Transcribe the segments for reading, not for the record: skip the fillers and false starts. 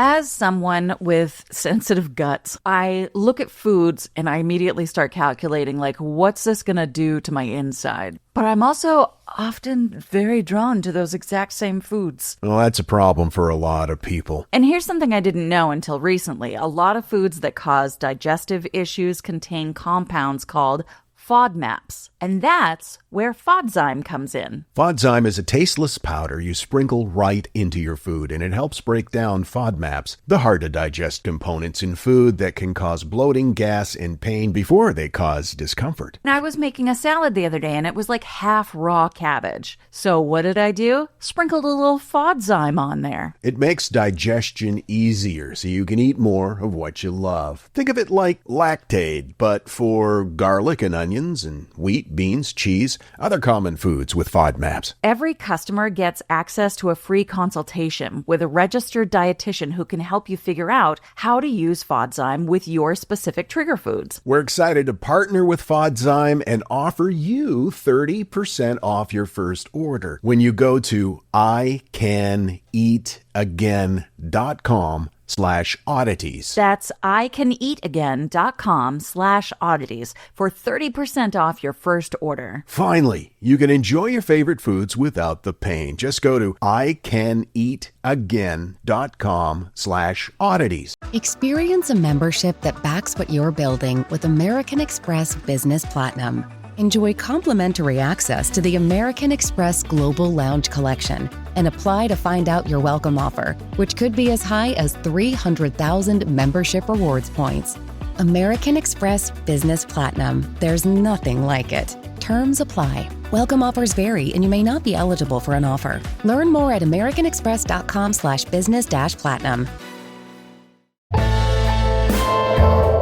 As someone with sensitive guts, I look at foods and I immediately start calculating, like, what's this going to do to my inside? But I'm also often very drawn to those exact same foods. Well, that's a problem for a lot of people. And here's something I didn't know until recently. A lot of foods that cause digestive issues contain compounds called FODMAPs, and that's where Fodzyme comes in. Fodzyme is a tasteless powder you sprinkle right into your food, and it helps break down FODMAPs, the hard-to-digest components in food that can cause bloating, gas, and pain before they cause discomfort. And I was making a salad the other day, and it was like half raw cabbage. So what did I do? Sprinkled a little Fodzyme on there. It makes digestion easier, so you can eat more of what you love. Think of it like Lactaid, but for garlic and onions and wheat, beans, cheese, other common foods with FODMAPs. Every customer gets access to a free consultation with a registered dietitian who can help you figure out how to use Fodzyme with your specific trigger foods. We're excited to partner with Fodzyme and offer you 30% off your first order when you go to icaneatagain.com/oddities. That's icaneatagain.com/oddities for 30% off your first order. Finally, you can enjoy your favorite foods without the pain. Just go to icaneatagain.com/oddities. Experience a membership that backs what you're building with American Express Business Platinum. Enjoy complimentary access to the American Express Global Lounge Collection and apply to find out your welcome offer, which could be as high as 300,000 membership rewards points. American Express Business Platinum. There's nothing like it. Terms apply. Welcome offers vary, and you may not be eligible for an offer. Learn more at americanexpress.com/business-platinum.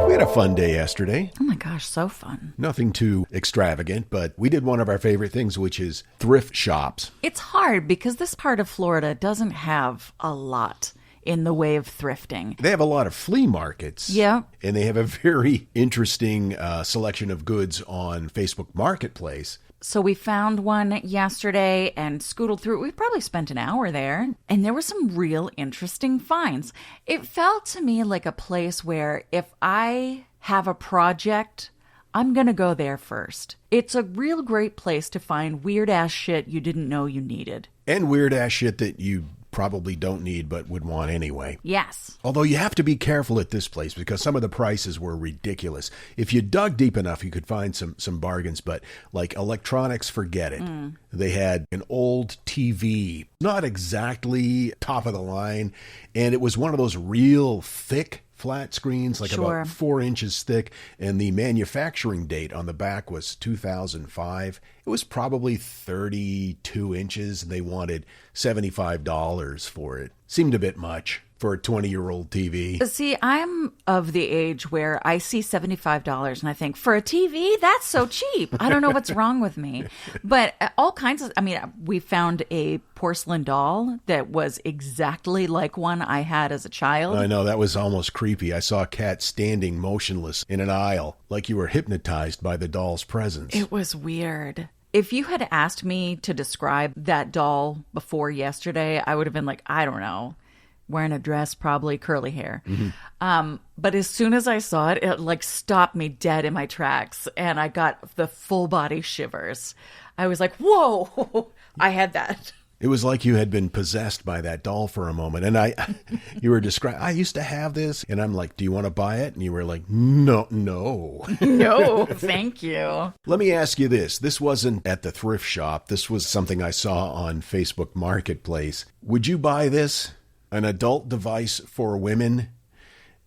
We had a fun day yesterday. Oh my gosh, so fun. Nothing too extravagant, but we did one of our favorite things, which is thrift shops. It's hard because this part of Florida doesn't have a lot in the way of thrifting. They have a lot of flea markets. Yeah. And they have a very interesting selection of goods on Facebook Marketplace. So we found one yesterday and scootled through it. We probably spent an hour there, and there were some real interesting finds. It felt to me like a place where if I have a project, I'm going to go there first. It's a real great place to find weird-ass shit you didn't know you needed. And weird-ass shit that you probably don't need but would want anyway. Yes. Although you have to be careful at this place because some of the prices were ridiculous. If you dug deep enough, you could find some bargains, but like electronics, forget it. They had an old TV, not exactly top of the line, and it was one of those real thick flat screens, like Sure. about 4 inches thick, and the manufacturing date on the back was 2005. It was probably 32 inches, and they wanted $75 for it. Seemed a bit much for a 20-year-old TV. See, I'm of the age where I see $75 and I think, for a TV, that's so cheap. I don't know what's wrong with me. But all kinds of, we found a porcelain doll that was exactly like one I had as a child. I know, that was almost creepy. I saw a cat standing motionless in an aisle, like you were hypnotized by the doll's presence. It was weird. If you had asked me to describe that doll before yesterday, I would have been like, I don't know. Wearing a dress, probably curly hair. But as soon as I saw it, it like stopped me dead in my tracks. And I got the full body shivers. I was like, whoa, I had that. It was like you had been possessed by that doll for a moment. And you were describing, I used to have this. And I'm like, do you want to buy it? And you were like, no. No, thank you. Let me ask you this. This wasn't at the thrift shop. This was something I saw on Facebook Marketplace. Would you buy this? An adult device for women?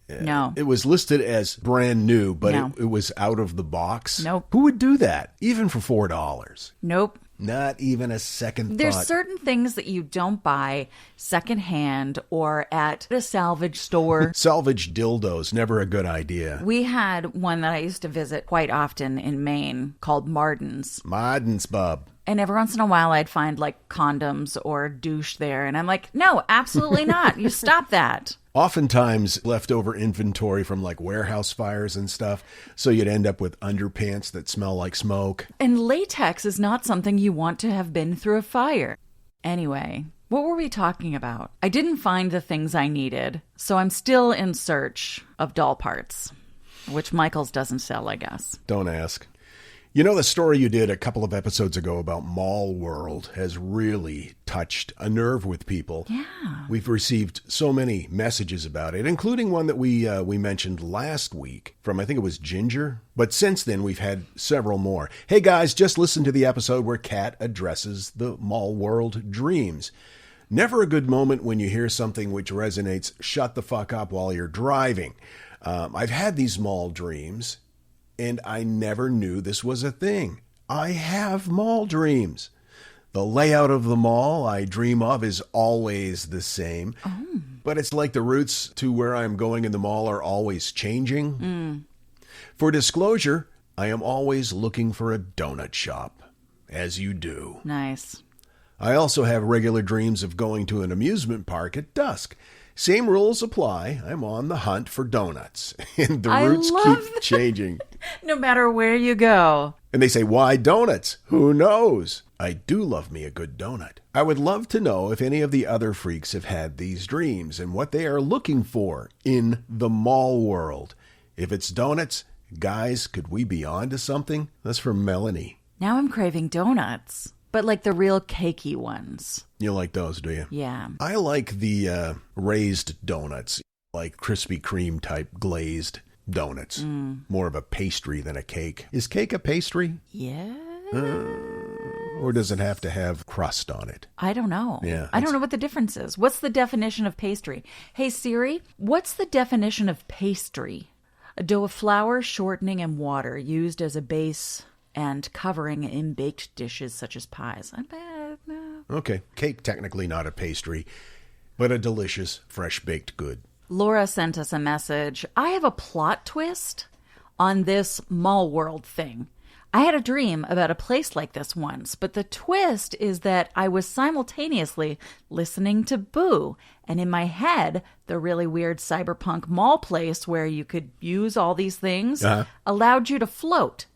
No. It was listed as brand new, but No. it was out of the box. Nope. Who would do that? Even for $4? Nope. Not even a second There's thought. certain things that you don't buy secondhand or at a salvage store. Salvage dildos, never a good idea. We had one that I used to visit quite often in Maine called Marden's. Marden's bub. And every once in a while I'd find like condoms or douche there. And I'm like, no, absolutely not. You stop that. Oftentimes leftover inventory from like warehouse fires and stuff. So you'd end up with underpants that smell like smoke. And latex is not something you want to have been through a fire. Anyway, What were we talking about? I didn't find the things I needed, so I'm still in search of doll parts, which Michael's doesn't sell, I guess. Don't ask. You know, the story you did a couple of episodes ago about Mall World has really touched a nerve with people. Yeah. We've received so many messages about it, including one that we mentioned last week from, I think it was Ginger. But since then, we've had several more. Hey, guys, just listen to the episode where Kat addresses the Mall World dreams. Never a good moment when you hear something which resonates, shut the fuck up while you're driving. I've had these mall dreams, and I never knew this was a thing. I have mall dreams. The layout of the mall I dream of is always the same. Oh. But it's like the routes to where I'm going in the mall are always changing. For disclosure, I am always looking for a donut shop, as you do. Nice. I also have regular dreams of going to an amusement park at dusk. Same rules apply. I'm on the hunt for donuts. And the routes keep changing. No matter where you go. And they say, why donuts? Who knows? I do love me a good donut. I would love to know if any of the other freaks have had these dreams and what they are looking for in the mall world. If it's donuts, guys, could we be on to something? That's from Melanie. Now I'm craving donuts. But like the real cakey ones. You like those, do you? Yeah. I like the raised donuts, like Krispy Kreme type glazed donuts. More of a pastry than a cake. Is cake a pastry? Yeah. Or does it have to have crust on it? I don't know. Yeah, I don't know what the difference is. What's the definition of pastry? Hey, Siri, what's the definition of pastry? A dough of flour, shortening, and water used as a base and covering in baked dishes such as pies. I bet. No. Okay. Cake, technically not a pastry, but a delicious, fresh-baked good. Laura sent us a message. I have a plot twist on this mall world thing. I had a dream about a place like this once, but the twist is that I was simultaneously listening to Boo, and in my head, the really weird cyberpunk mall place where you could use all these things allowed you to float.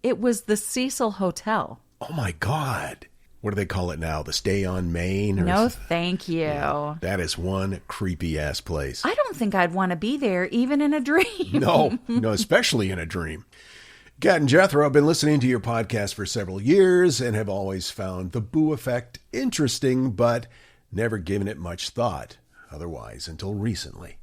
It was the Cecil Hotel. Oh, my God. What do they call it now? The Stay on Main? No, thank you. Yeah, that is one creepy-ass place. I don't think I'd want to be there, even in a dream. No, especially in a dream. Kat and Jethro, I've been listening to your podcast for several years and have always found the Boo Effect interesting, but never given it much thought, otherwise, until recently.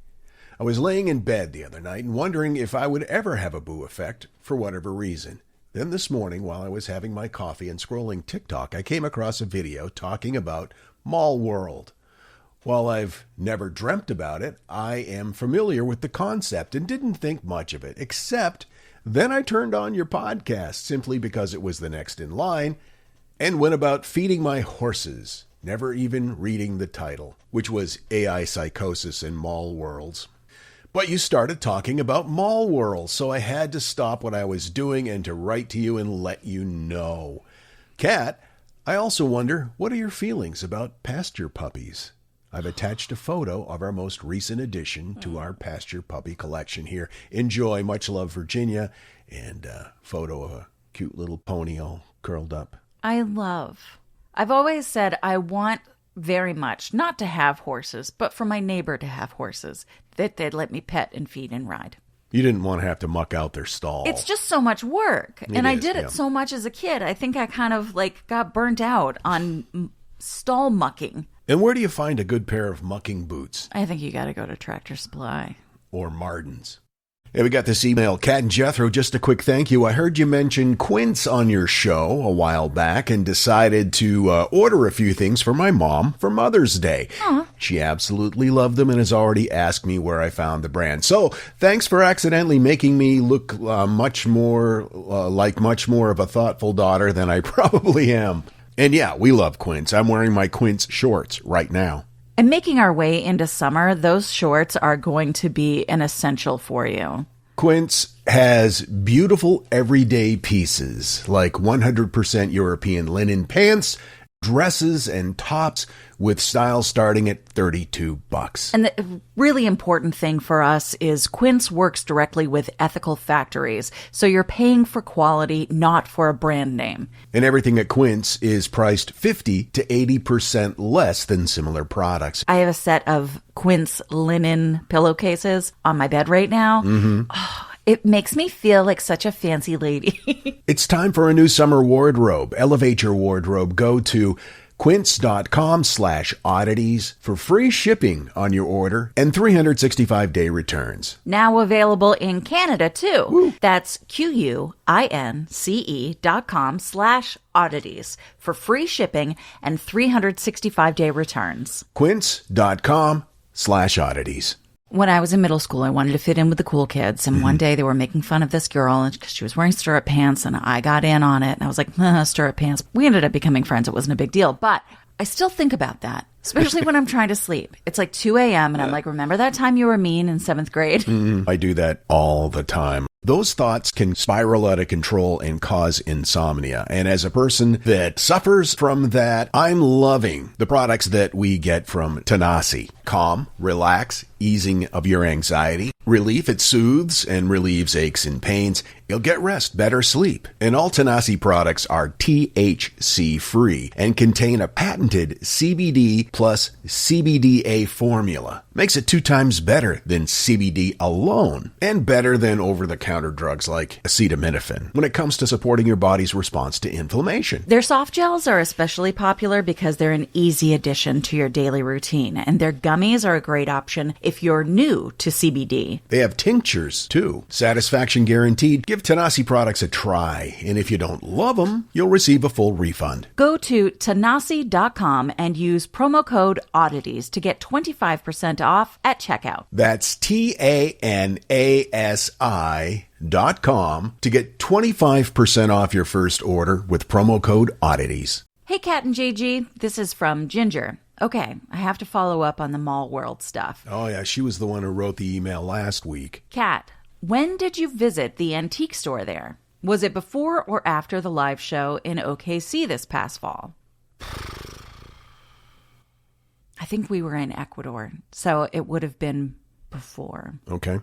I was laying in bed the other night and wondering if I would ever have a Boo Effect for whatever reason. Then this morning, while I was having my coffee and scrolling TikTok, I came across a video talking about Mall World. While I've never dreamt about it, I am familiar with the concept and didn't think much of it, except then I turned on your podcast simply because it was the next in line and went about feeding my horses, never even reading the title, which was AI Psychosis in Mall Worlds. But you started talking about Mall World, so I had to stop what I was doing and to write to you and let you know. Kat, I also wonder, what are your feelings about pasture puppies? I've attached a photo of our most recent addition to our pasture puppy collection here. Enjoy. Much love, Virginia. And a photo of a cute little pony all curled up. I've always said I want very much not to have horses, but for my neighbor to have horses that they'd let me pet and feed and ride. You didn't want to have to muck out their stall. It's just so much work. I did it so much as a kid. I think I kind of got burnt out on stall mucking. And where do you find a good pair of mucking boots? I think you got to go to Tractor Supply. Or Martin's. Hey, we got this email. Kat and Jethro, just a quick thank you. I heard you mention Quince on your show a while back and decided to order a few things for my mom for Mother's Day. Aww. She absolutely loved them and has already asked me where I found the brand. So thanks for accidentally making me look much more of a thoughtful daughter than I probably am. And yeah, we love Quince. I'm wearing my Quince shorts right now. And making our way into summer, those shorts are going to be an essential for you. Quince has beautiful everyday pieces like 100% European linen pants Dresses and tops with styles starting at $32. And the really important thing for us is Quince works directly with ethical factories. So you're paying for quality, not for a brand name. And everything at Quince is priced 50 to 80% less than similar products. I have a set of Quince linen pillowcases on my bed right now. Oh, it makes me feel like such a fancy lady. It's time for a new summer wardrobe. Elevate your wardrobe. Go to quince.com/oddities for free shipping on your order and 365-day returns. Now available in Canada, too. Woo. That's QUINCE.com/oddities for free shipping and 365-day returns. Quince.com/oddities. When I was in middle school, I wanted to fit in with the cool kids. And one day they were making fun of this girl because she was wearing stirrup pants, and I got in on it. And I was like, stirrup pants. We ended up becoming friends. It wasn't a big deal. But I still think about that, especially when I'm trying to sleep. It's like 2 a.m. and I'm like, remember that time you were mean in 7th grade? I do that all the time. Those thoughts can spiral out of control and cause insomnia. And as a person that suffers from that, I'm loving the products that we get from Tanasi. Calm, relax, easing of your anxiety, relief. It soothes and relieves aches and pains. You'll get rest, better sleep. And all Tanasi products are THC free and contain a patented CBD plus CBDA formula. Makes it 2 times better than CBD alone and better than over-the-counter drugs like acetaminophen when it comes to supporting your body's response to inflammation. Their soft gels are especially popular because they're an easy addition to your daily routine, and their gummies are a great option if you're new to CBD. They have tinctures, too. Satisfaction guaranteed. Give Tanasi products a try, and if you don't love them, you'll receive a full refund. Go to Tanasi.com and use promo code ODDITIES to get 25% off at checkout. That's TANASI.com to get 25% off your first order with promo code ODDITIES. Hey, Kat and JG, this is from Ginger. Okay, I have to follow up on the Mall World stuff. Oh, yeah, she was the one who wrote the email last week. Kat, when did you visit the antique store there? Was it before or after the live show in OKC this past fall? I think we were in Ecuador, so it would have been before. Okay.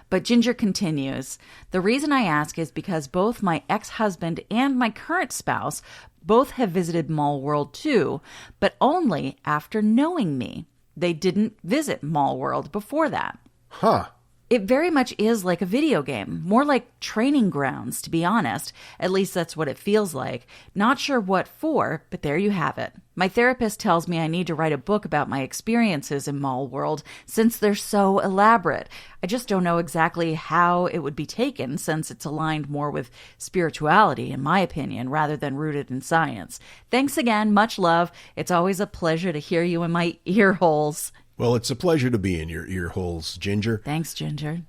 But Ginger continues, the reason I ask is because both my ex-husband and my current spouse both have visited Mall World too, but only after knowing me. They didn't visit Mall World before that. Huh. It very much is like a video game, more like training grounds, to be honest. At least that's what it feels like. Not sure what for, but there you have it. My therapist tells me I need to write a book about my experiences in Mall World since they're so elaborate. I just don't know exactly how it would be taken since it's aligned more with spirituality, in my opinion, rather than rooted in science. Thanks again. Much love. It's always a pleasure to hear you in my ear holes. Well, it's a pleasure to be in your ear holes, Ginger. Thanks, Ginger.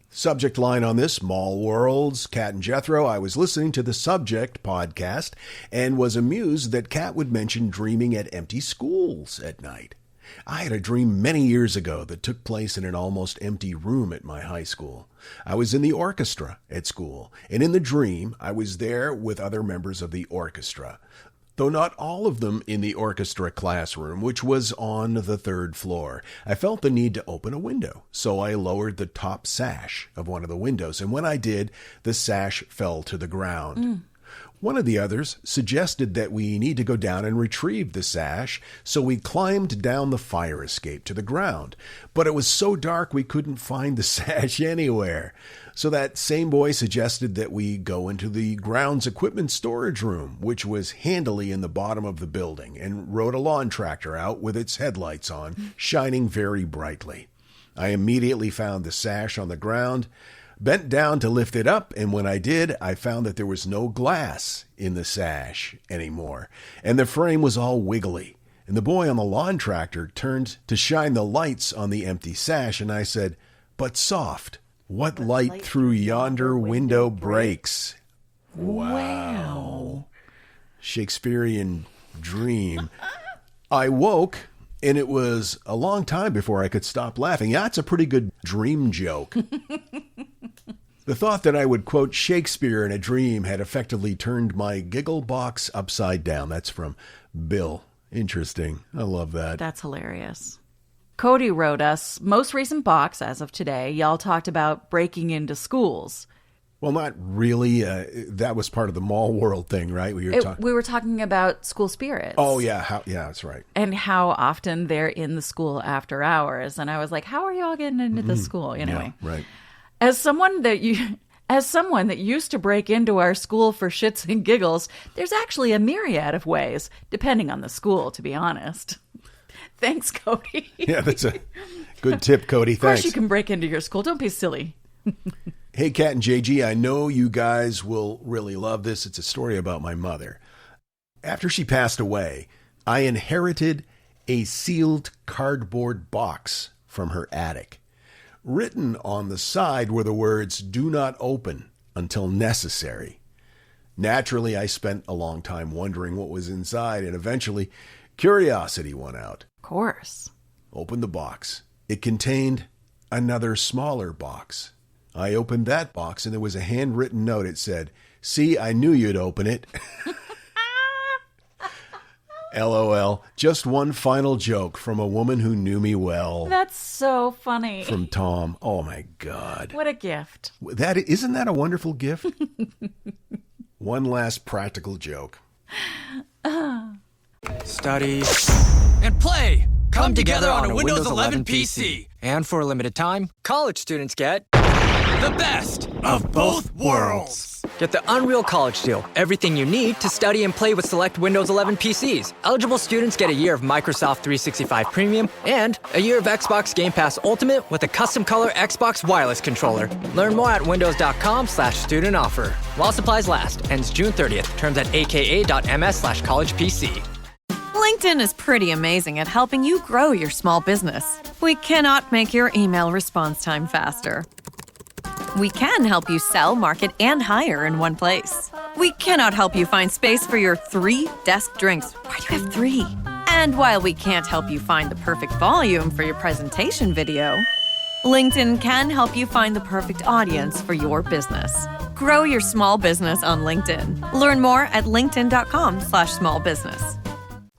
Subject line on this, Mall Worlds, Kat and Jethro. I was listening to the Subject podcast and was amused that Kat would mention dreaming at empty schools at night. I had a dream many years ago that took place in an almost empty room at my high school. I was in the orchestra at school, and in the dream, I was there with other members of the orchestra, though not all of them in the orchestra classroom, which was on the 3rd floor. I felt the need to open a window, so I lowered the top sash of one of the windows, and when I did, the sash fell to the ground. One of the others suggested that we need to go down and retrieve the sash, so we climbed down the fire escape to the ground. But it was so dark we couldn't find the sash anywhere. So that same boy suggested that we go into the grounds equipment storage room, which was handily in the bottom of the building, and rode a lawn tractor out with its headlights on, shining very brightly. I immediately found the sash on the ground, bent down to lift it up, and when I did, I found that there was no glass in the sash anymore, and the frame was all wiggly. And the boy on the lawn tractor turned to shine the lights on the empty sash, and I said, "But soft, what light through yonder window breaks?" Wow. Shakespearean dream. I woke, and it was a long time before I could stop laughing. Yeah, it's a pretty good dream joke. The thought that I would quote Shakespeare in a dream had effectively turned my giggle box upside down. That's from Bill. Interesting. I love that. That's hilarious. Cody wrote us, most recent box as of today, y'all talked about breaking into schools. Well, not really. That was part of the mall world thing, right? We were talking about school spirits. Oh, yeah. Yeah, that's right. And how often they're in the school after hours. And I was like, how are you all getting into the school? Anyway, yeah, right. As someone that used to break into our school for shits and giggles, there's actually a myriad of ways, depending on the school, to be honest. Thanks, Cody. Yeah, that's a good tip, Cody. Thanks. Of course you can break into your school. Don't be silly. Hey, Kat and JG, I know you guys will really love this. It's a story about my mother. After she passed away, I inherited a sealed cardboard box from her attic. Written on the side were the words, "Do not open until necessary." Naturally, I spent a long time wondering what was inside, and eventually, curiosity won out. Of course. Opened the box. It contained another smaller box. I opened that box, and there was a handwritten note. It said, "See, I knew you'd open it." LOL. Just one final joke from a woman who knew me well. That's so funny. From Tom. Oh, my God. What a gift. Isn't that a wonderful gift? One last practical joke. Study and play come together on a Windows 11 PC. And for a limited time, college students get the best of both worlds. Get the Unreal College Deal. Everything you need to study and play with select Windows 11 PCs. Eligible students get a year of Microsoft 365 Premium and a year of Xbox Game Pass Ultimate with a custom color Xbox wireless controller. Learn more at windows.com/student offer. While supplies last. Ends June 30th. Terms at aka.ms/collegepc. LinkedIn is pretty amazing at helping you grow your small business. We cannot make your email response time faster. We can help you sell, market, and hire in one place. We cannot help you find space for your 3 desk drinks. Why do you have 3? And while we can't help you find the perfect volume for your presentation video, LinkedIn can help you find the perfect audience for your business. Grow your small business on LinkedIn. Learn more at linkedin.com/smallbusiness.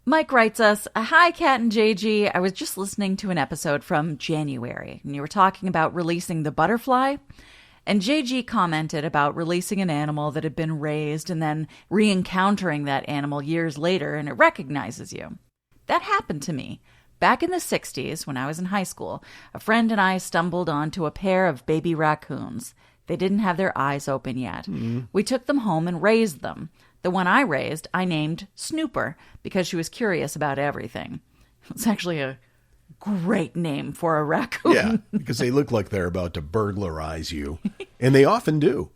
Mike writes us, "Hi, Kat and JG. I was just listening to an episode from January, and you were talking about releasing the butterfly. And JG commented about releasing an animal that had been raised and then re-encountering that animal years later, and it recognizes you. That happened to me. Back in the 60s, when I was in high school, a friend and I stumbled onto a pair of baby raccoons. They didn't have their eyes open yet. Mm-hmm. We took them home and raised them. The one I raised, I named Snooper because she was curious about everything." It's actually a great name for a raccoon. Yeah, because they look like they're about to burglarize you. And they often do.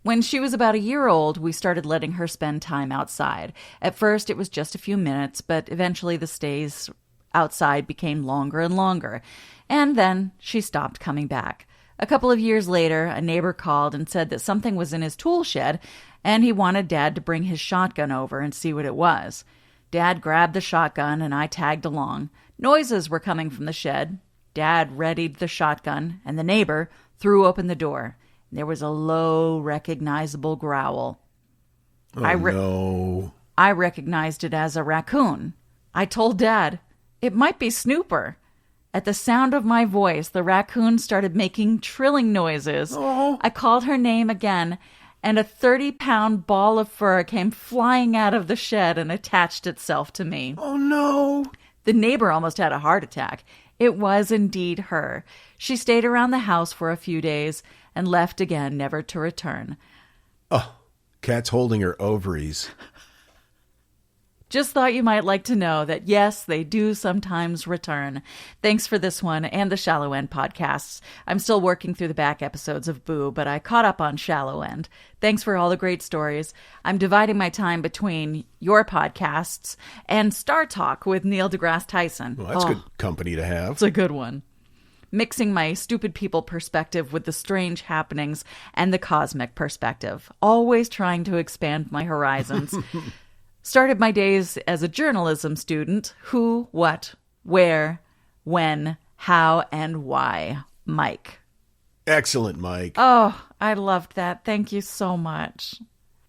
When she was about a year old, we started letting her spend time outside. At first, it was just a few minutes, but eventually the stays outside became longer and longer. And then she stopped coming back. A couple of years later, a neighbor called and said that something was in his tool shed, and he wanted Dad to bring his shotgun over and see what it was. Dad grabbed the shotgun, and I tagged along. Noises were coming from the shed. Dad readied the shotgun, and the neighbor threw open the door. There was a low, recognizable growl. No. I recognized it as a raccoon. I told Dad, "It might be Snooper." At the sound of my voice, the raccoon started making trilling noises. Oh. I called her name again, and a 30-pound ball of fur came flying out of the shed and attached itself to me. Oh, no. The neighbor almost had a heart attack. It was indeed her. She stayed around the house for a few days and left again, never to return. Oh, Kat's holding her ovaries. Just thought you might like to know that, yes, they do sometimes return. Thanks for this one and the Shallow End podcasts. I'm still working through the back episodes of Boo, but I caught up on Shallow End. Thanks for all the great stories. I'm dividing my time between your podcasts and Star Talk with Neil deGrasse Tyson. Well, that's good company to have. It's a good one. Mixing my stupid people perspective with the strange happenings and the cosmic perspective. Always trying to expand my horizons. Started my days as a journalism student. Who, what, where, when, how, and why. Mike. Excellent, Mike. Oh, I loved that. Thank you so much.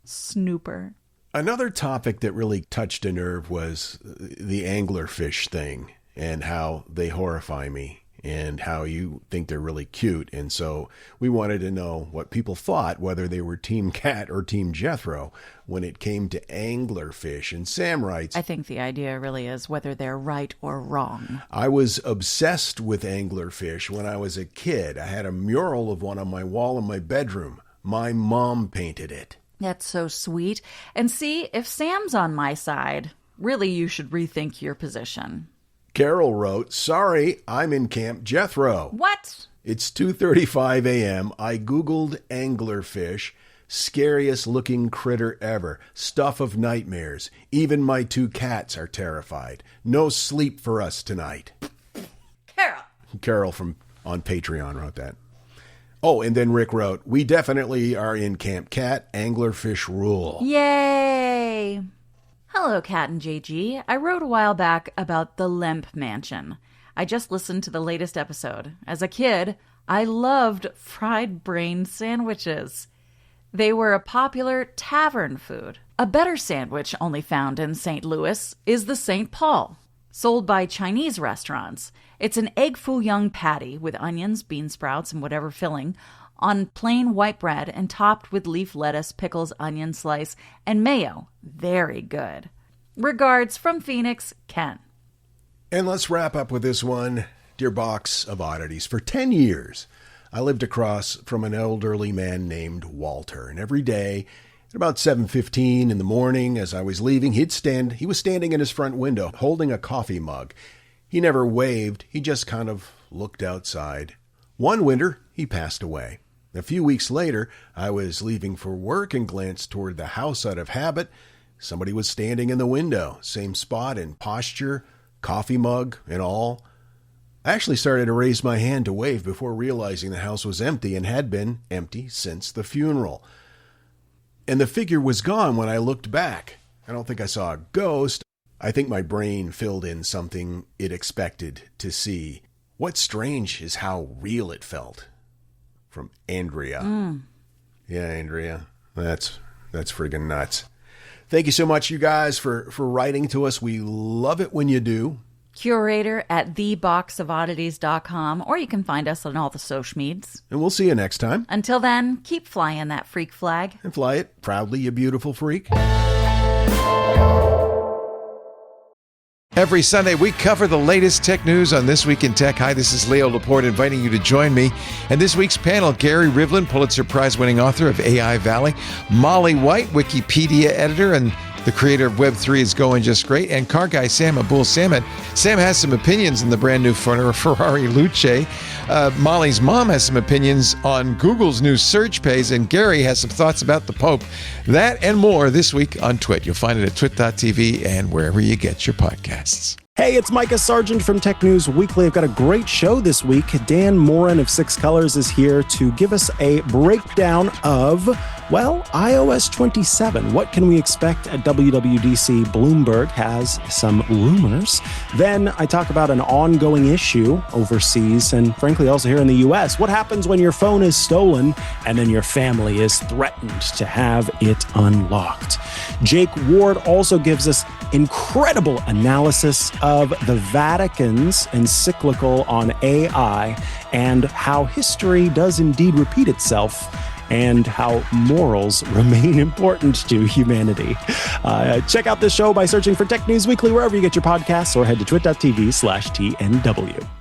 Snooper. Another topic that really touched a nerve was the anglerfish thing and how they horrify me and how you think they're really cute. And so we wanted to know what people thought, whether they were Team Cat or Team Jethro when it came to anglerfish. And Sam writes, I think the idea really is whether they're right or wrong. I was obsessed with anglerfish when I was a kid. I had a mural of one on my wall in my bedroom. My mom painted it. That's so sweet. And see, if Sam's on my side, really you should rethink your position. Carol wrote, sorry, I'm in Camp Jethro. What? It's 2:35 a.m. I Googled anglerfish. Scariest looking critter ever. Stuff of nightmares. Even my 2 cats are terrified. No sleep for us tonight. Carol on Patreon wrote that. Oh, and then Rick wrote, we definitely are in Camp Cat. Anglerfish rule. Yay! Hello, Kat and JG. I wrote a while back about the Lemp Mansion. I just listened to the latest episode. As a kid, I loved fried brain sandwiches. They were a popular tavern food. A better sandwich only found in St. Louis is the St. Paul, sold by Chinese restaurants. It's an egg foo young patty with onions, bean sprouts, and whatever filling on plain white bread and topped with leaf lettuce, pickles, onion slice, and mayo. Very good. Regards from Phoenix, Ken. And let's wrap up with this one. Dear Box of Oddities, for 10 years, I lived across from an elderly man named Walter. And every day, at about 7:15 in the morning, as I was leaving, he was standing in his front window, holding a coffee mug. He never waved. He just kind of looked outside. One winter, he passed away. A few weeks later, I was leaving for work and glanced toward the house out of habit. Somebody was standing in the window, same spot and posture, coffee mug and all. I actually started to raise my hand to wave before realizing the house was empty and had been empty since the funeral. And the figure was gone when I looked back. I don't think I saw a ghost. I think my brain filled in something it expected to see. What's strange is how real it felt. From Andrea. Yeah, Andrea. That's friggin' nuts. Thank you so much, you guys, for writing to us. We love it when you do. Curator at theboxofoddities.com, or you can find us on all the social medias. And we'll see you next time. Until then, keep flying that freak flag. And fly it proudly, you beautiful freak. Every Sunday, we cover the latest tech news on This Week in Tech. Hi, this is Leo Laporte inviting you to join me. And this week's panel, Gary Rivlin, Pulitzer Prize-winning author of AI Valley, Molly White, Wikipedia editor, and the creator of Web3 is going just great, and car guy Sam Abul-Samad. Sam has some opinions on the brand new Ferrari Luce. Molly's mom has some opinions on Google's new search page, and Gary has some thoughts about the Pope. That and more this week on Twit. You'll find it at twit.tv and wherever you get your podcasts. Hey, it's Micah Sargent from Tech News Weekly. I've got a great show this week. Dan Morin of Six Colors is here to give us a breakdown of, well, iOS 27. What can we expect at WWDC? Bloomberg has some rumors. Then I talk about an ongoing issue overseas and frankly also here in the US. What happens when your phone is stolen and then your family is threatened to have it unlocked? Jake Ward also gives us incredible analysis of the Vatican's encyclical on AI and how history does indeed repeat itself and how morals remain important to humanity. Check out this show by searching for Tech News Weekly wherever you get your podcasts or head to twit.tv/TNW.